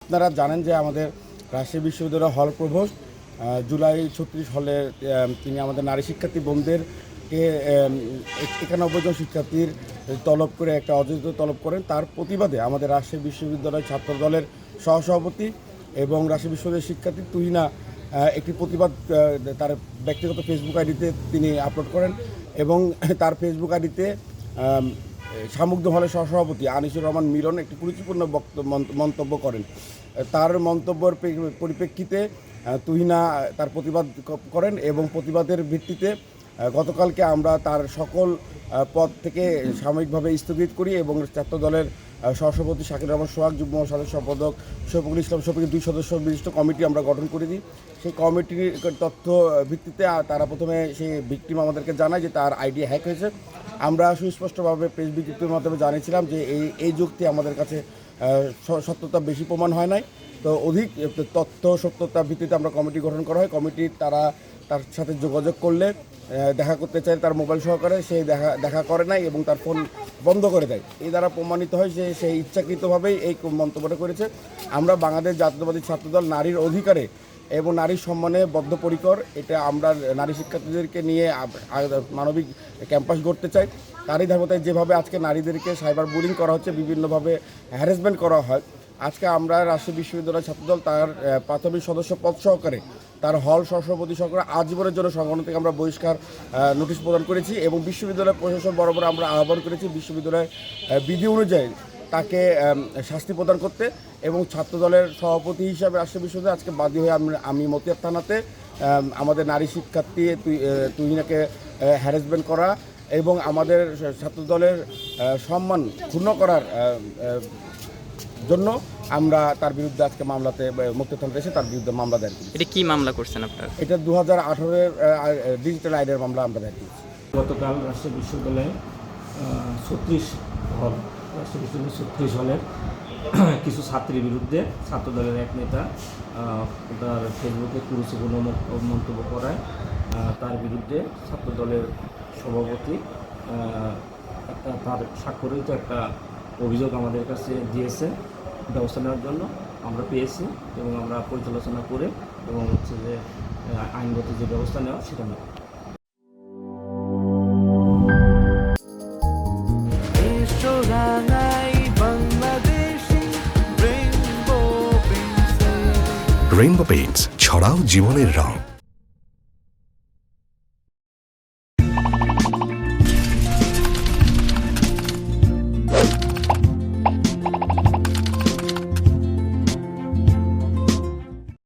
আপনারা জানেন যে আমাদের রাজশাহী বিশ্ববিদ্যালয়ের হল প্রভোস্ট জুলাই 36 হলে তিনি আমাদের নারী শিক্ষার্থী বোনদেরকে 91 জন শিক্ষার্থীর তলব করে একটা অযোগ্য তলব করেন। তার প্রতিবাদে আমাদের রাজশাহী বিশ্ববিদ্যালয় ছাত্র দলের সহসভাপতি এবং রাজশাহী বিশ্ববিদ্যালয়ের শিক্ষার্থী তুহিনা একটি প্রতিবাদ তার ব্যক্তিগত ফেসবুক আইডিতে তিনি আপলোড করেন এবং তার ফেসবুক আইডিতে শামুকদম হলের সহসভাপতি আনিসুর রহমান মিলন একটি কুরুচিপূর্ণ মন্তব্য করেন। তার মন্তব্যের পরিপ্রেক্ষিতে তুহিনা তার প্রতিবাদ করেন এবং প্রতিবাদের ভিত্তিতে গতকালকে আমরা তার সকল পদ থেকে সাময়িকভাবে স্থগিত করি এবং ছাত্র দলের সহসভাপতি শাকির রহমান সোহাগ, যুগ্ম সাধারণ সম্পাদক শফিকুল ইসলাম শফিকের 2 সদস্য বিশিষ্ট কমিটি আমরা গঠন করে দিই। সেই কমিটির তথ্য ভিত্তিতে তারা প্রথমে সেই ভিকটিম আমাদেরকে জানায় যে তার আইডি হ্যাক হয়েছে। আমরা সুস্পষ্টভাবে প্রেস বিজ্ঞপ্তির মাধ্যমে জানিয়েছিলাম যে এই যুক্তি আমাদের কাছে সত্যতা বেশি প্রমাণ হয় নাই, তো অধিক তথ্য সত্যতার ভিত্তিতে আমরা কমিটি গঠন করা হয়। কমিটির তার সাথে যোগাযোগ করলে দেখা করতে চায় তার মোবাইল সহকারে, সে দেখা করে নাই এবং তার ফোন বন্ধ করে দেয়। এই দ্বারা প্রমাণিত হয় যে সে ইচ্ছাকৃতভাবেই এই মন্তব্যটা করেছে। আমরা বাংলাদেশ জাতীয়তাবাদী ছাত্রদল নারীর অধিকারে এবং নারীর সম্মানে বদ্ধপরিকর। এটা আমরা নারী শিক্ষার্থীদেরকে নিয়ে মানবিক ক্যাম্পাস গড়তে চাই। তারই ধারাবাহিকতায় যেভাবে আজকে নারীদেরকে সাইবার বুলিং করা হচ্ছে, বিভিন্নভাবে হ্যারাসমেন্ট করা হয়, আজকে আমরা রাজশাহী বিশ্ববিদ্যালয় ছাত্রদল তার প্রাথমিক সদস্য পদ সহকারে তার হল সহসভাপতি সহকারে আজীবনের জন্য সংগঠন থেকে আমরা বহিষ্কার নোটিশ প্রদান করেছি এবং বিশ্ববিদ্যালয় প্রশাসন বরাবর আমরা আহ্বান করেছি বিশ্ববিদ্যালয়ের বিধি অনুযায়ী তাকে শাস্তি প্রদান করতে। এবং ছাত্রদলের সভাপতি হিসাবে রাজশাহী বিশ্ববিদ্যালয় আজকে বাদী হয়ে আমি মতিয়ার থানাতে আমাদের নারী শিক্ষার্থী তুহিনাকে হ্যারাসমেন্ট করা এবং আমাদের ছাত্রদলের সম্মান ক্ষুণ্ণ করার জন্য আমরা তার বিরুদ্ধে আজকে মামলাতে মতিয়ার থানাতে এসে তার বিরুদ্ধে মামলা দেন। এটা কি মামলা করছেন আপনারা? এটা 2018-এর ডিজিটাল আইনের মামলা আমরা দেন। গতকাল রাজশাহী বিশ্ববিদ্যালয়ে 36 হল রাজশাহী বিশ্ববিদ্যালয় 36 হলের কিছু ছাত্রীর বিরুদ্ধে ছাত্রদলের এক নেতা তার ফেসবুকে কুরুচিপূর্ণ মন্তব্য করায় তার বিরুদ্ধে ছাত্রদলের সভাপতি তার স্বাক্ষরিত একটা অভিযোগ আমাদের কাছে দিয়েছে ব্যবস্থা নেওয়ার জন্য। আমরা পেয়েছি এবং আমরা পর্যালোচনা করে এবং হচ্ছে যে আইনগত যে ব্যবস্থা নেওয়া সেটা নেওয়া। রেইনবো পেইন্টস, ছড়াও জীবনের রং।